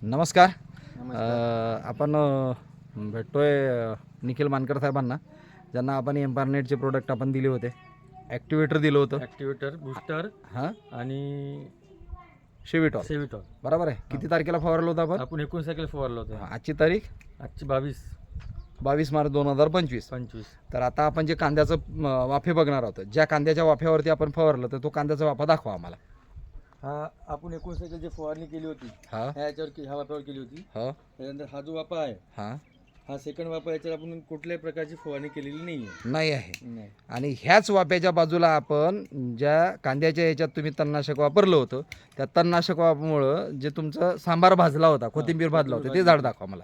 नमस्कार. आपण भेटतोय निखिल मानकर साहेबांना, ज्यांना आपण एम्पायरनेटचे प्रोडक्ट आपण दिले होते. ॲक्टिवेटर दिलं होतं, ॲक्टिवेटर, बूस्टर हां, आणि शेविटॉल. सेविटॉल. बरोबर आहे. किती तारखेला फवारलं होतं आपण? 19 तारखेला फवारलं होतं. आजची तारीख आजची 22 मार्च 2025. तर आता आपण जे कांद्याचं वाफे बघणार आहोत, ज्या कांद्याच्या वाफ्यावरती आपण फवारलं, तर तो कांद्याचा वाफा दाखवा आम्हाला. हा आपण 19 तारखेला जे फवारणी केली होती हां ह्या वाफ्यावर केली होती. हो त्यानंतर हा जो वाफा आहे, हां हा सेकंड वाफा, याच्यावर आपण कुठल्याही प्रकारची फवारणी केलेली नाही नाही आहे. आहे. आणि ह्याच वाफ्याच्या बाजूला आपण ज्या कांद्याच्या ह्याच्यात तुम्ही तणनाशक वापरलं होतं, त्या तणनाशक वापरामुळं जे तुमचं सांबार भाजला होता, कोथिंबीर भाजला होता, ते झाड दाखवा मला.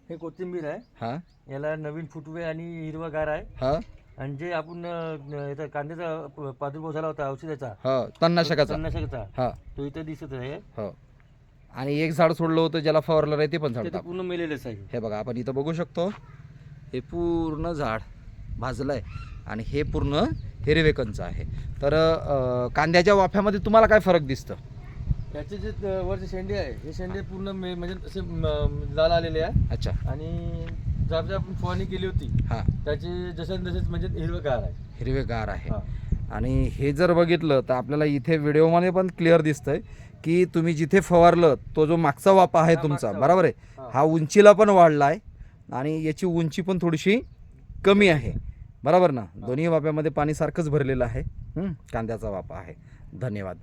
हे कोथिंबीर आहे. हां याला नवीन फुटवे आणि हिरवागार आहे. हां आणि जे आपण याचा कांद्याचा प्रादुर्भाव झाला होता औषधाचा, हो तणनाशकाचा. तणनाशकाचा, हां तो इथं दिसत आहे. हो. आणि एक झाड सोडलं होतं ज्याला फवारलं नाही, ते पण झाड ते तर दाखवा. पूर्ण मेलेलंच आहे. हे बघा, आपण इथं बघू शकतो, हे पूर्ण झाड भाजलं आहे आणि हे पूर्ण हिरवेकंच आहे. तर कांद्याच्या वाफ्यामध्ये तुम्हाला काय फरक दिसतं? त्याचे जे वरचे शेंडे आहे, हे शेंडे पूर्ण म्हणजे असे लाल आलेले आहे. अच्छा. आणि ज्या आपण फवारणी केली होती हां त्याचे जसे तसेच म्हणजे हिरवेगार आहे. हिरवेगार आहे. हां. आणि हे जर बघितलं तर आपल्याला इथे व्हिडिओमध्ये पण क्लिअर दिसतंय की तुम्ही जिथे फवारलं तो जो मागचा वापा आहे हा, तुमचा, मागचा बरोबर आहे, हां. हा उंचीला पण वाढला आहे आणि याची उंची पण थोडीशी कमी आहे, बरोबर ना. दोन्ही वाप्यामध्ये पाणी सारखंच भरलेलं आहे. कांद्याचा वापा आहे. धन्यवाद.